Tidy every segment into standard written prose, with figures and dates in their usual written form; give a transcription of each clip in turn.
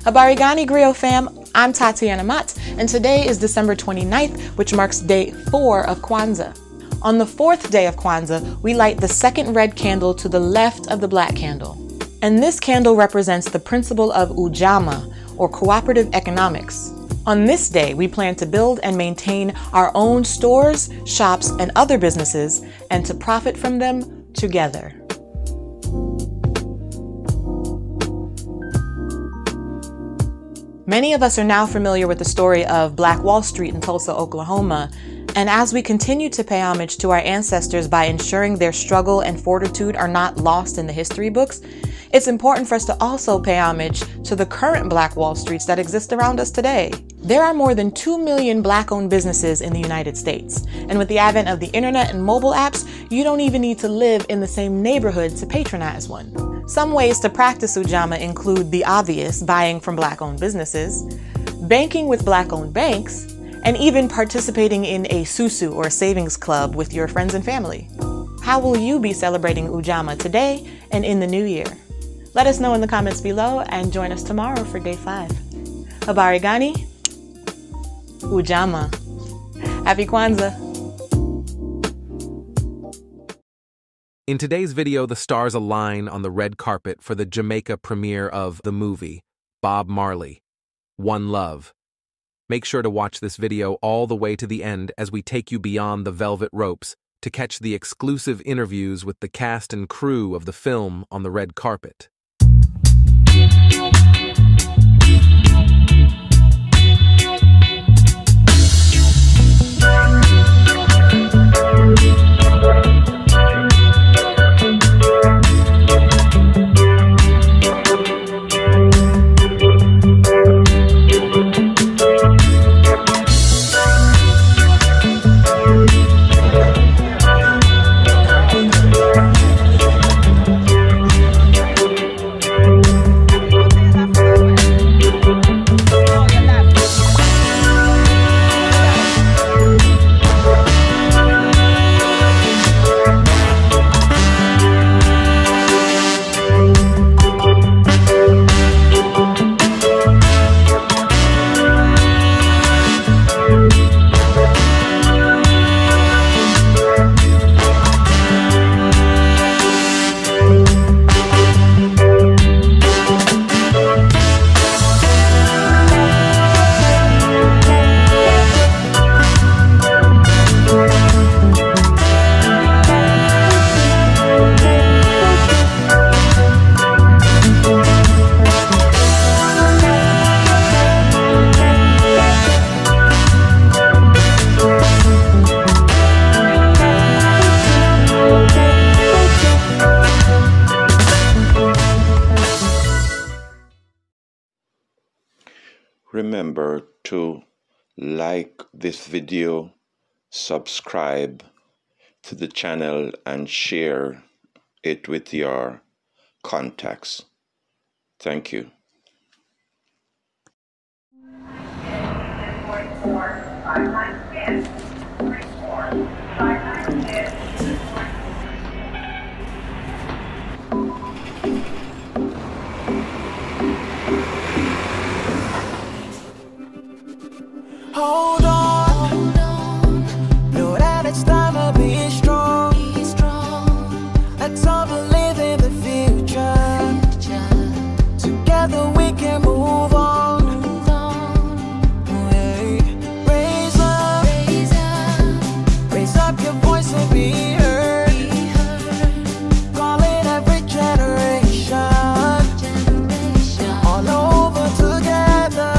Habari gani Griot fam, I'm Tatiana Matt, and today is December 29th, which marks day 4 of Kwanzaa. On the 4th day of Kwanzaa, we light the second red candle to the left of the black candle. And this candle represents the principle of Ujamaa, or cooperative economics. On this day, we plan to build and maintain our own stores, shops, and other businesses, and to profit from them together. Many of us are now familiar with the story of Black Wall Street in Tulsa, Oklahoma, and as we continue to pay homage to our ancestors by ensuring their struggle and fortitude are not lost in the history books, it's important for us to also pay homage to the current Black Wall Streets that exist around us today. There are more than 2 million Black-owned businesses in the United States, and with the advent of the internet and mobile apps, you don't even need to live in the same neighborhood to patronize one. Some ways to practice Ujamaa include the obvious, buying from Black-owned businesses, banking with Black-owned banks, and even participating in a susu or savings club with your friends and family. How will you be celebrating Ujamaa today and in the new year? Let us know in the comments below and join us tomorrow for day 5. Habari gani? Ujamaa. Happy Kwanzaa. In today's video, the stars align on the red carpet for the Jamaica premiere of the movie, Bob Marley, One Love. Make sure to watch this video all the way to the end as we take you beyond the velvet ropes to catch the exclusive interviews with the cast and crew of the film on the red carpet. Remember to like this video, subscribe to the channel, and share it with your contacts. Thank you. Hold on, know that it's time to be strong. Let's all believe in the future. Together we can move on. Hey, raise up your voice and be heard. Calling every generation, all over together.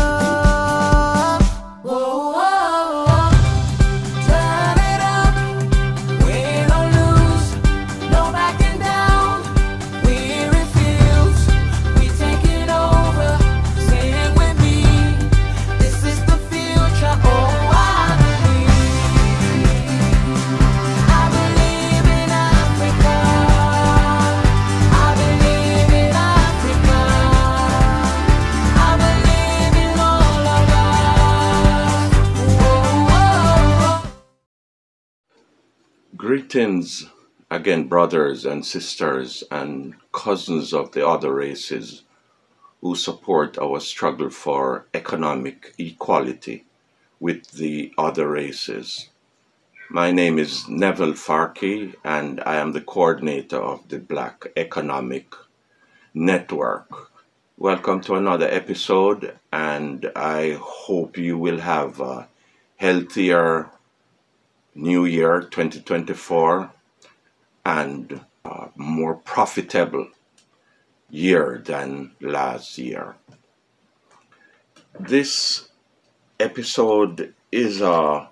Greetings again, brothers and sisters and cousins of the other races who support our struggle for economic equality with the other races. My name is Neville Farkey, and I am the coordinator of the Black Economic Network. Welcome to another episode, and I hope you will have a healthier New Year 2024 and a more profitable year than last year. This episode is a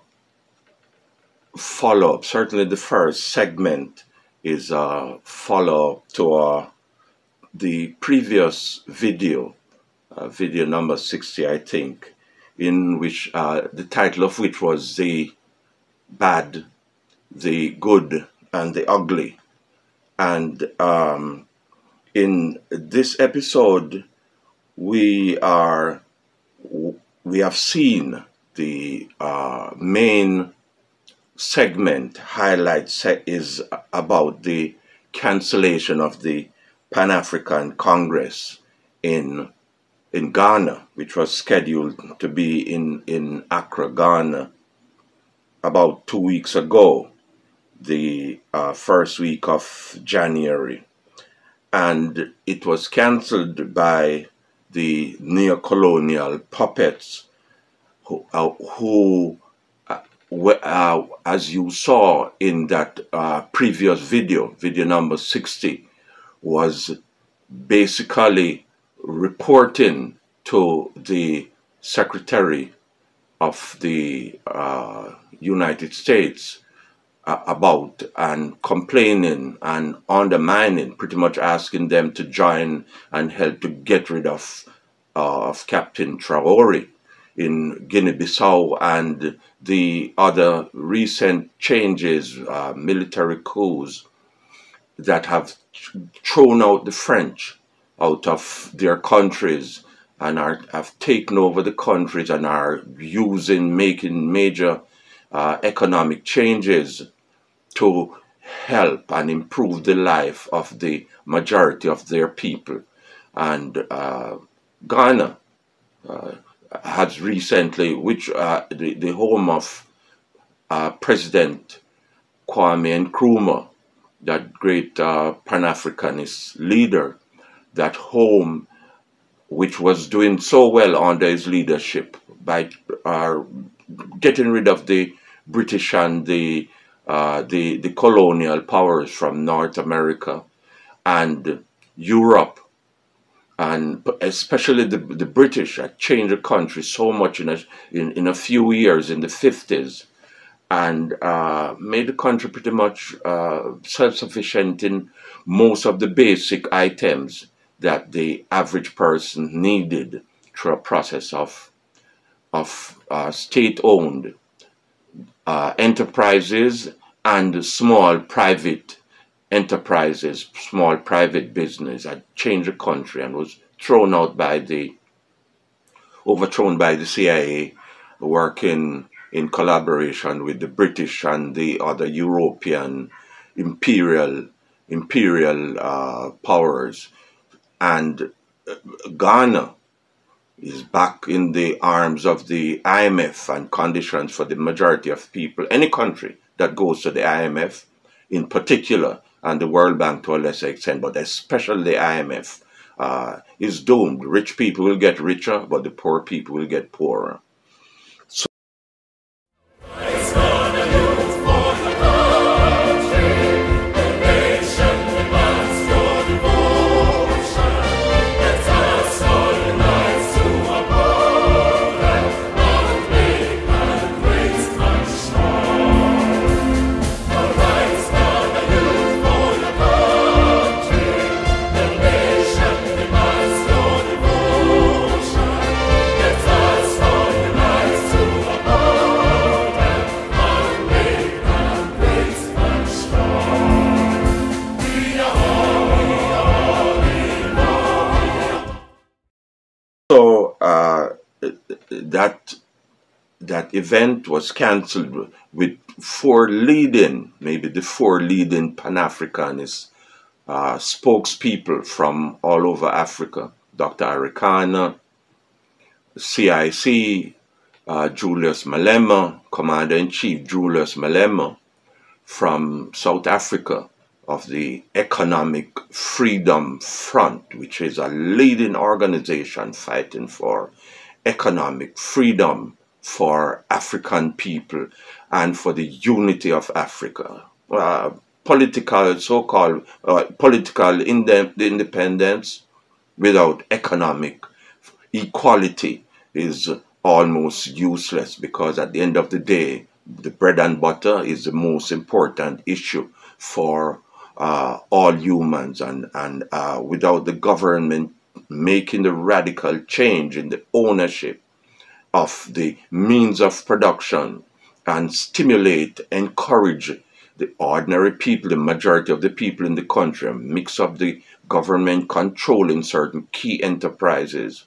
follow-up. Certainly the first segment is a follow-up to the previous video, video number 60, I think, in which the title of which was The Bad, the Good, and the Ugly. And in this episode, we have seen the main segment highlights is about the cancellation of the Pan-Afrikan Congress in Ghana, which was scheduled to be in Accra, Ghana, about 2 weeks ago, the first week of January. And it was cancelled by the neo-colonial puppets who as you saw in that previous video, video number 60, was basically reporting to the Secretary of the United States about and complaining and undermining, pretty much asking them to join and help to get rid of Captain Traore in Guinea-Bissau and the other recent changes, military coups that have thrown out the French out of their countries and have taken over the countries and are making major economic changes to help and improve the life of the majority of their people. And Ghana has recently, which the home of President Kwame Nkrumah, that great Pan-Africanist leader, that home which was doing so well under his leadership by getting rid of the British and the colonial powers from North America and Europe, and especially the British had changed the country so much in a few years in the 50s, and made the country pretty much self-sufficient in most of the basic items that the average person needed through a process of state-owned enterprises and small private enterprises, small private business had changed the country and was overthrown by the CIA, working in collaboration with the British and the other European imperial powers. And Ghana is back in the arms of the IMF, and conditions for the majority of people, any country that goes to the IMF in particular, and the World Bank to a lesser extent, but especially the IMF, is doomed. Rich people will get richer, but the poor people will get poorer. That event was cancelled with maybe the four leading Pan-Africanist spokespeople from all over Africa Dr. Arikana, CIC, Julius Malema, Commander-in-Chief Julius Malema from South Africa of the Economic Freedom Front, which is a leading organization fighting for economic freedom for African people and for the unity of Africa. Political, so-called political independence without economic equality is almost useless, because at the end of the day, the bread and butter is the most important issue for all humans, and without the government making the radical change in the ownership of the means of production and stimulate, encourage the ordinary people, the majority of the people in the country, and mix up the government controlling certain key enterprises,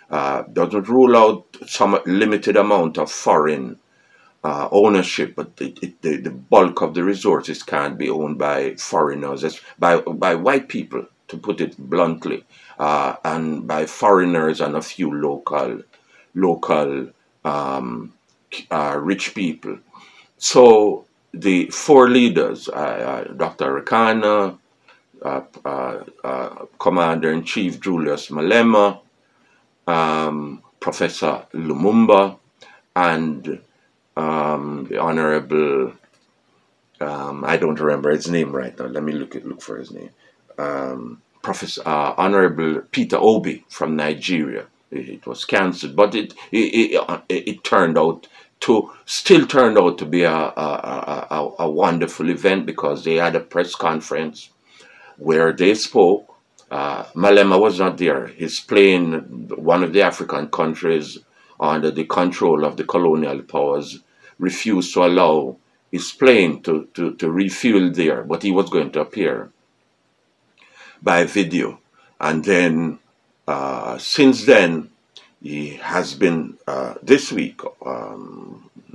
doesn't rule out some limited amount of foreign ownership, but the bulk of the resources can't be owned by foreigners, by white people, to put it bluntly, and by foreigners and a few local rich people. So the four leaders, Dr. Arikana, Commander-in-Chief Julius Malema, Professor Lumumba, and the Honorable, I don't remember his name right now. Let me look for his name. Professor Honorable Peter Obi from Nigeria. It was cancelled, but it turned out to be a wonderful event, because they had a press conference where they spoke. Malema was not there. His plane, one of the African countries under the control of the colonial powers, refused to allow his plane to refuel there, but he was going to appear by video. And then since then, he has been, this week,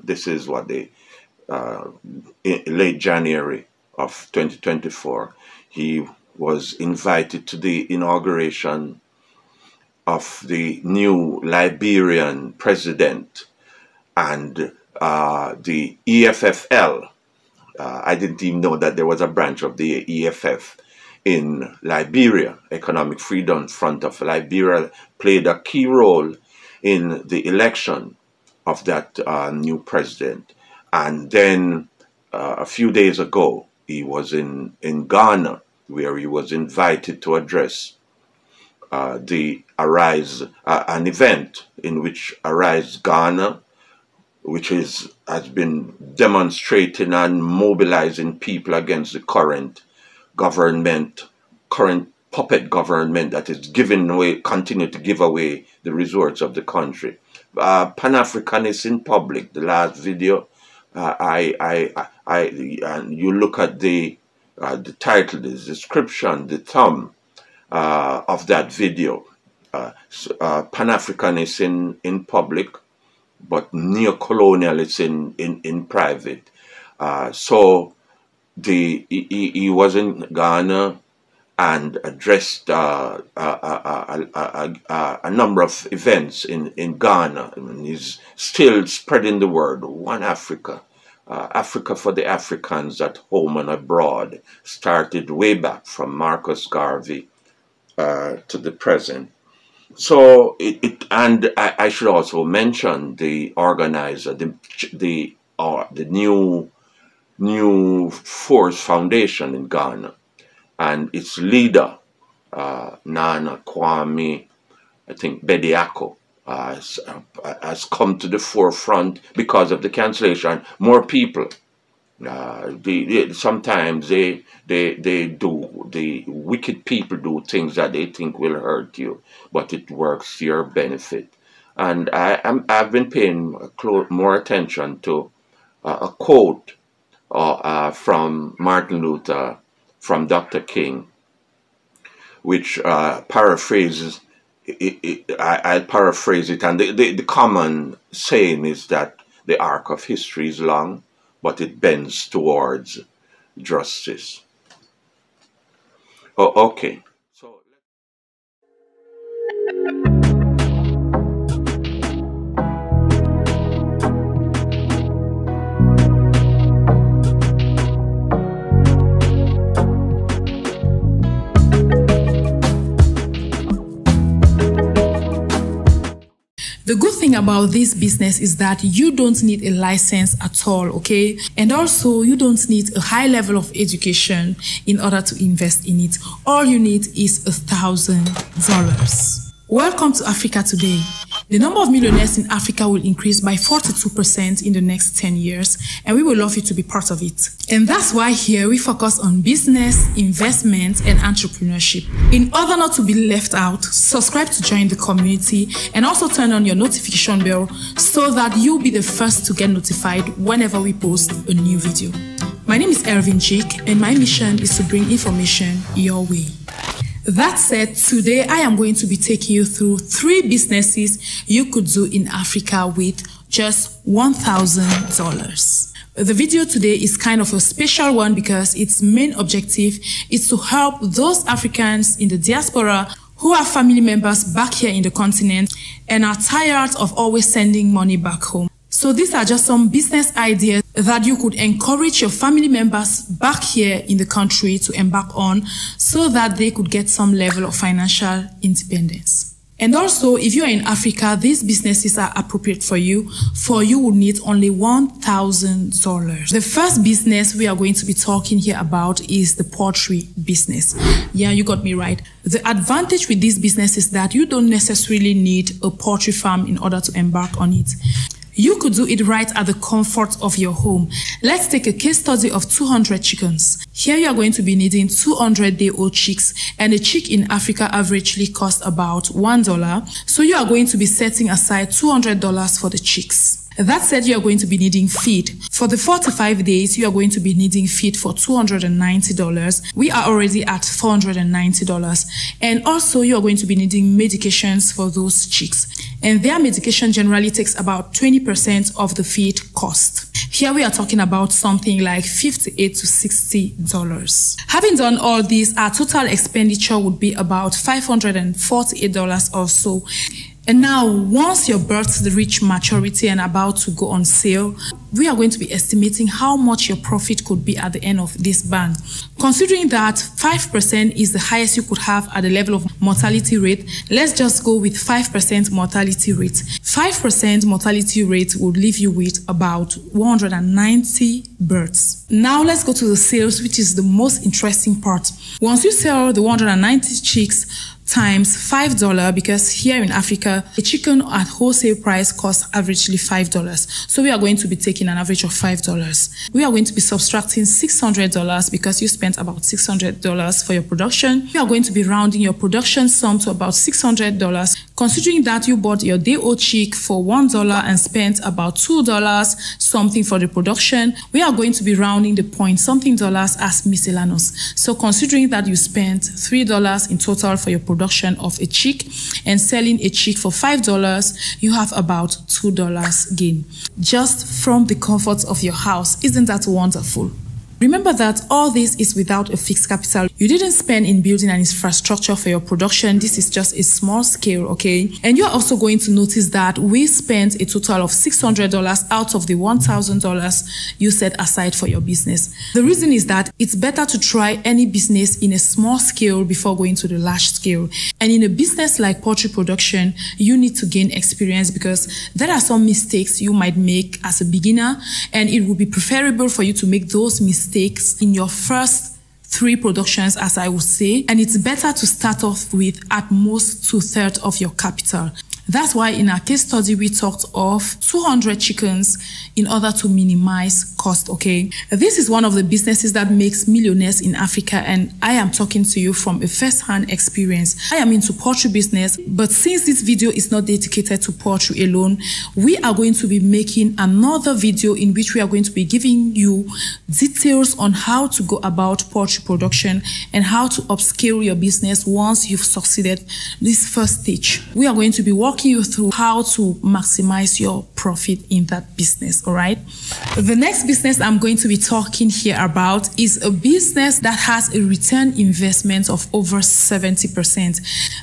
this is what late January of 2024, he was invited to the inauguration of the new Liberian president, and the EFFL. I didn't even know that there was a branch of the EFF in Liberia. Economic Freedom Front of Liberia played a key role in the election of that new president. And then a few days ago, he was in Ghana, where he was invited to address the Arise, an event in which Arise Ghana, which has been demonstrating and mobilizing people against the current puppet government that is giving away, continue to give away the resources of the country. Pan-Afrikan is in public. The last video, and you look at the title, the description, the thumb of that video. Pan-Afrikan is in public, but Neo-colonial is in private. So he was in Ghana and addressed a number of events in Ghana. I mean, he's still spreading the word, one Africa. Africa for the Africans at home and abroad started way back from Marcus Garvey to the present. So and I should also mention the organizer, the New Force Foundation in Ghana, and its leader, Nana Kwame, I think Badiako, has come to the forefront because of the cancellation. More people. Sometimes the wicked people do things that they think will hurt you, but it works to your benefit. And I've been paying more attention to a quote from Martin Luther, from Dr. King, which paraphrases. I'll paraphrase it, and the common saying is that the arc of history is long, but it bends towards justice. Oh, okay. So The good thing about this business is that you don't need a license at all, okay? And also, you don't need a high level of education in order to invest in it. All you need is $1,000. Welcome to Africa Today. The number of millionaires in Africa will increase by 42% in the next 10 years, and we would love you to be part of it. And that's why here we focus on business, investment, and entrepreneurship. In order not to be left out, subscribe to join the community and also turn on your notification bell so that you'll be the first to get notified whenever we post a new video. My name is Ervin Jik, and my mission is to bring information your way. That said, today I am going to be taking you through 3 businesses you could do in Africa with just $1,000. The video today is kind of a special one because its main objective is to help those Africans in the diaspora who have family members back here in the continent and are tired of always sending money back home. So these are just some business ideas that you could encourage your family members back here in the country to embark on so that they could get some level of financial independence. And also, if you're in Africa, these businesses are appropriate for you. For you will need only $1,000. The first business we are going to be talking here about is the poultry business. Yeah, you got me right. The advantage with this business is that you don't necessarily need a poultry farm in order to embark on it. You could do it right at the comfort of your home. Let's take a case study of 200 chickens. Here you are going to be needing 200-day-old chicks, and a chick in Africa averagely costs about $1. So you are going to be setting aside $200 for the chicks. That said, you are going to be needing feed. For the 45 days, you are going to be needing feed for $290. We are already at $490. And also, you are going to be needing medications for those chicks. And their medication generally takes about 20% of the feed cost. Here we are talking about something like $58 to $60. Having done all this, our total expenditure would be about $548 or so. And now, once your birds reach maturity and about to go on sale, we are going to be estimating how much your profit could be at the end of this band. Considering that 5% is the highest you could have at the level of mortality rate, let's just go with 5% mortality rate. 5% mortality rate would leave you with about 190 birds. Now let's go to the sales, which is the most interesting part. Once you sell the 190 chicks, times $5, because here in Africa, a chicken at wholesale price costs averagely $5. So we are going to be taking an average of $5. We are going to be subtracting $600 because you spent about $600 for your production. We are going to be rounding your production sum to about $600. Considering that you bought your day-old chick for $1 and spent about $2 something for the production, we are going to be rounding the point something dollars as miscellaneous. So considering that you spent $3 in total for your production of a chick and selling a chick for $5, you have about $2 gain just from the comfort of your house. Isn't that wonderful? Remember that all this is without a fixed capital. You didn't spend in building an infrastructure for your production. This is just a small scale, okay? And you're also going to notice that we spent a total of $600 out of the $1,000 you set aside for your business. The reason is that it's better to try any business in a small scale before going to the large scale. And in a business like poultry production, you need to gain experience because there are some mistakes you might make as a beginner, and it would be preferable for you to make those mistakes in your first 3 productions, as I would say, and it's better to start off with at most 2/3 of your capital. That's why in our case study, we talked of 200 chickens in order to minimize cost, okay? This is one of the businesses that makes millionaires in Africa, and I am talking to you from a first-hand experience. I am into poultry business, but since this video is not dedicated to poultry alone, we are going to be making another video in which we are going to be giving you details on how to go about poultry production and how to upscale your business once you've succeeded this first stage. We are going to be walking you through how to maximize your profit in that business, all right? The next business I'm going to be talking here about is a business that has a return investment of over 70%.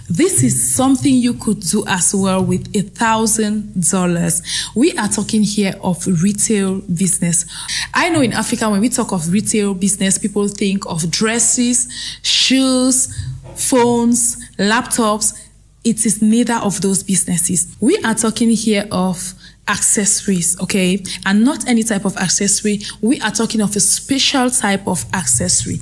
This is something you could do as well with $1,000. We are talking here of retail business. I know in Africa, when we talk of retail business, people think of dresses, shoes, phones, laptops. it is neither of those businesses. We are talking here of accessories, okay? And not any type of accessory. We are talking of a special type of accessory.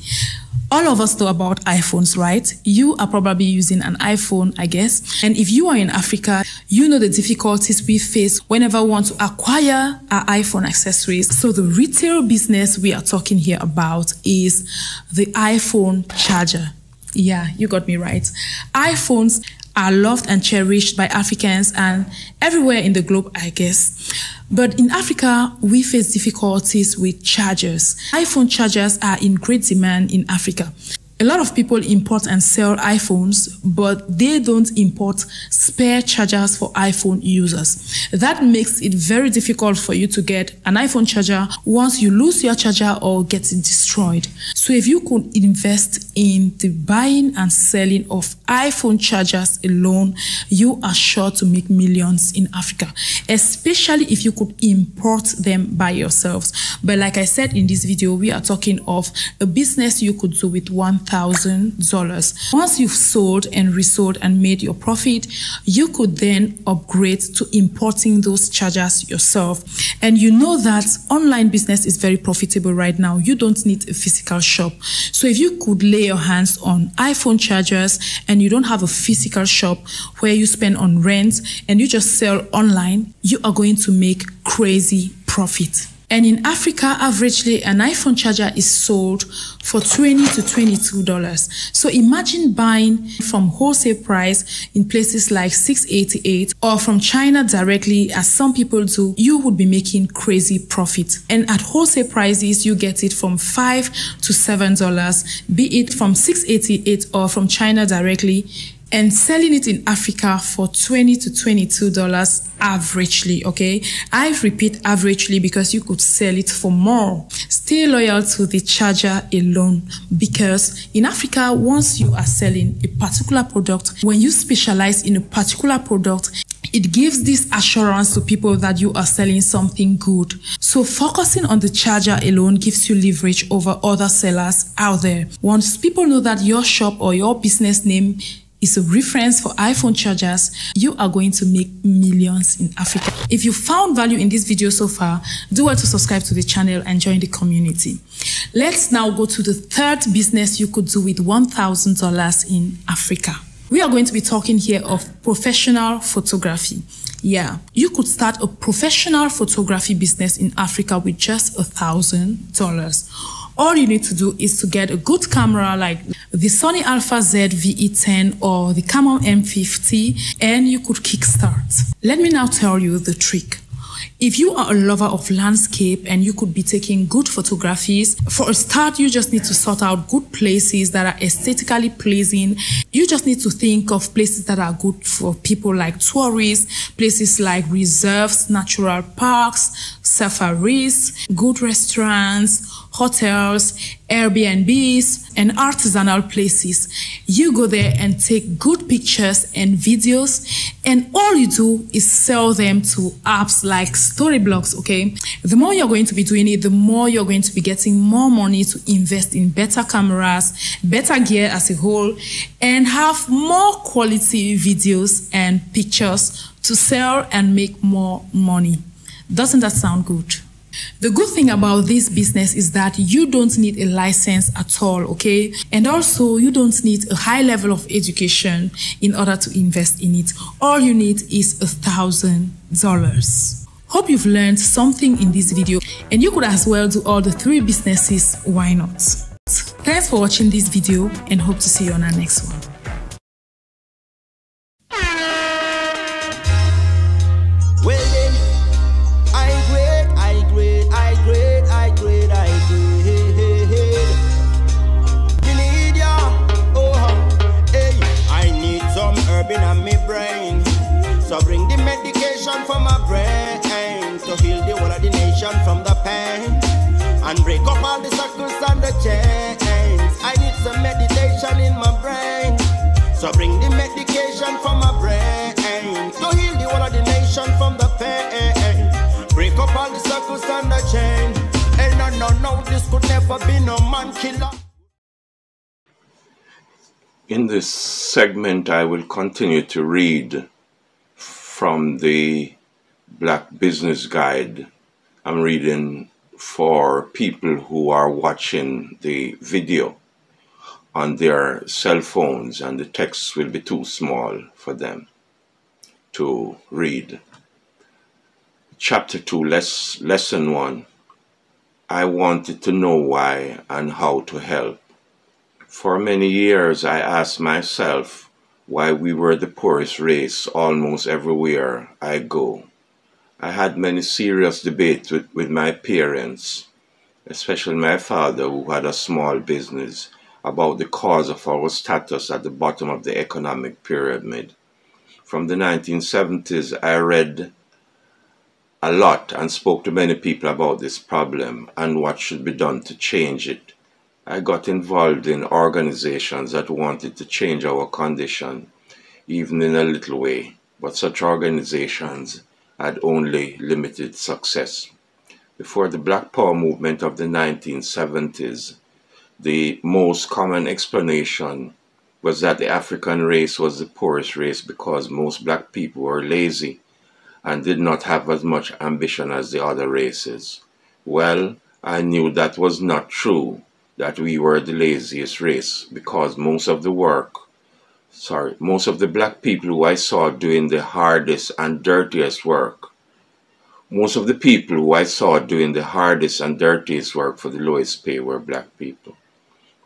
All of us know about iPhones, right? You are probably using an iPhone, I guess. And if you are in Africa, you know the difficulties we face whenever we want to acquire our iPhone accessories. So the retail business we are talking here about is the iPhone charger. Yeah, you got me right. iPhones are loved and cherished by Africans and everywhere in the globe, I guess. But in Africa, we face difficulties with chargers. iPhone chargers are in great demand in Africa. A lot of people import and sell iPhones, but they don't import spare chargers for iPhone users. That makes it very difficult for you to get an iPhone charger once you lose your charger or get it destroyed. So if you could invest in the buying and selling of iPhone chargers alone, you are sure to make millions in Africa, especially if you could import them by yourselves. But like I said in this video, we are talking of a business you could do with $1,000. Once you've sold and resold and made your profit, you could then upgrade to importing those chargers yourself. And you know that online business is very profitable right now. You don't need a physical shop. So if you could lay your hands on iPhone chargers and you don't have a physical shop where you spend on rent and you just sell online, you are going to make crazy profit. And in Africa, averagely, an iPhone charger is sold for $20 to $22. So imagine buying from wholesale price in places like $688 or from China directly, as some people do, you would be making crazy profit. And at wholesale prices, you get it from $5 to $7, be it from $688 or from China directly, and selling it in Africa for $20 to $22 averagely, okay? I repeat averagely because you could sell it for more. Stay loyal to the charger alone, because in Africa, once you are selling a particular product, when you specialize in a particular product, it gives this assurance to people that you are selling something good. So focusing on the charger alone gives you leverage over other sellers out there. Once people know that your shop or your business name is a reference for iPhone chargers, you are going to make millions in Africa. If you found value in this video so far, do well to subscribe to the channel and join the community. Let's now go to the third business you could do with $1,000 in Africa. We are going to be talking here of professional photography. Yeah, you could start a professional photography business in Africa with just $1,000. All you need to do is to get a good camera like the Sony Alpha Z VE10 or the Canon M50, and you could kickstart. Let me now tell you the trick. If you are a lover of landscape and you could be taking good photographies, for a start, you just need to sort out good places that are aesthetically pleasing. You just need to think of places that are good for people like tourists, places like reserves, natural parks, safaris, good restaurants, hotels, Airbnbs, and artisanal places. You go there and take good pictures and videos, and all you do is sell them to apps like Storyblogs, okay? The more you're going to be doing it, the more you're going to be getting more money to invest in better cameras, better gear as a whole, and have more quality videos and pictures to sell and make more money. Doesn't that sound good? The good thing about this business is that you don't need a license at all, okay? And also, you don't need a high level of education in order to invest in it. All you need is $1,000. Hope you've learned something in this video, and you could as well do all the three businesses, why not? Thanks for watching this video, and hope to see you on our next one. In my brain, so bring the medication for my brain to heal the whole of the nation from the pain and break up all the circles and the chains. I need some meditation in my brain, so bring the medication for my brain to heal the whole of the nation from the pain. Break up all the circles and the chains. Hey, no, this could never be no man killer. In this segment, I will continue to read from the Black Business Guide. I'm reading for people who are watching the video on their cell phones and the text will be too small for them to read. Chapter 2, Lesson 1. I wanted to know why and how to help. For many years, I asked myself why we were the poorest race almost everywhere I go. I had many serious debates with my parents, especially my father, who had a small business, about the cause of our status at the bottom of the economic pyramid. From the 1970s, I read a lot and spoke to many people about this problem and what should be done to change it. I got involved in organizations that wanted to change our condition, even in a little way, but such organizations had only limited success. Before the Black Power movement of the 1970s, the most common explanation was that the African race was the poorest race because most black people were lazy and did not have as much ambition as the other races. Well, I knew that was not true, that we were the laziest race, because most of the black people who I saw doing the hardest and dirtiest work, for the lowest pay were black people.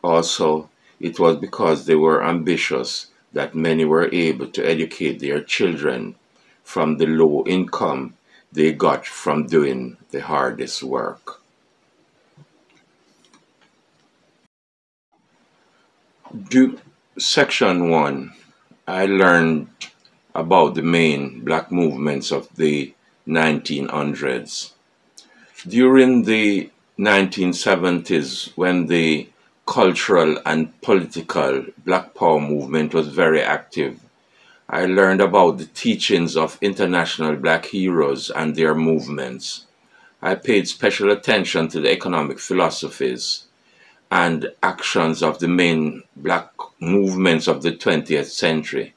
Also, it was because they were ambitious that many were able to educate their children from the low income they got from doing the hardest work. Section 1, I learned about the main black movements of the 1900s. During the 1970s, when the cultural and political Black Power movement was very active, I learned about the teachings of international black heroes and their movements. I paid special attention to the economic philosophies and actions of the main black movements of the 20th century,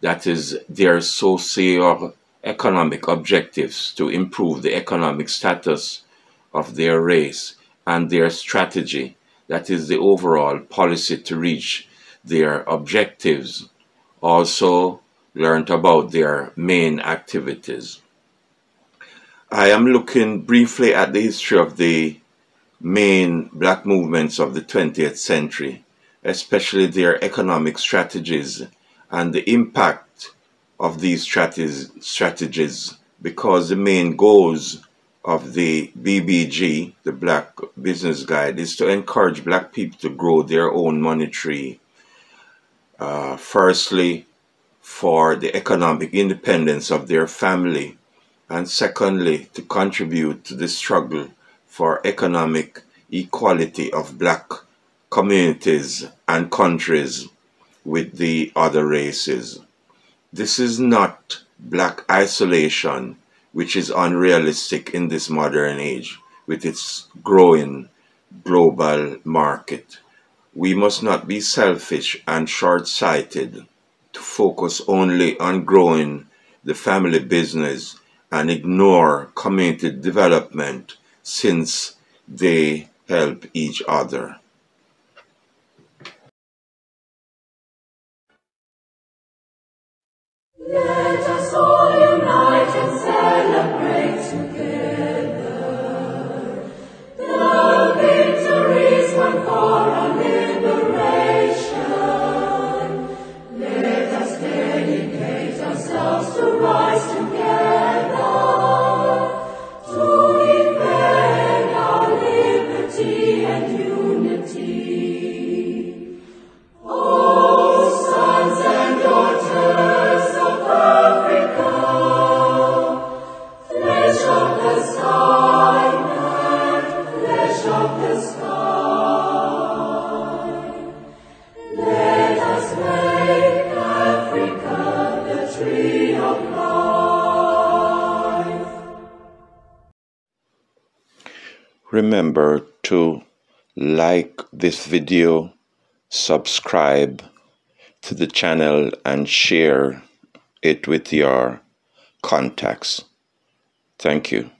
that is, their socio-economic objectives to improve the economic status of their race, and their strategy, that is, the overall policy to reach their objectives. Also learned about their main activities. I am looking briefly at the history of the main black movements of the 20th century, especially their economic strategies and the impact of these strategies, because the main goals of the BBG, the Black Business Guide, is to encourage black people to grow their own monetary, firstly, for the economic independence of their family, and secondly, to contribute to the struggle for economic equality of black communities and countries with the other races. This is not black isolation, which is unrealistic in this modern age with its growing global market. We must not be selfish and short-sighted to focus only on growing the family business and ignore community development, since they help each other. Let us all unite and celebrate together the victories won for our liberation. Let us dedicate ourselves to rise together to defend our liberty and unity. Oh, sons and daughters of Africa, flesh of the sky and flesh of the sky, let us make Africa the tree of life. Remember to like this video, subscribe, to the channel and share it with your contacts. Thank you.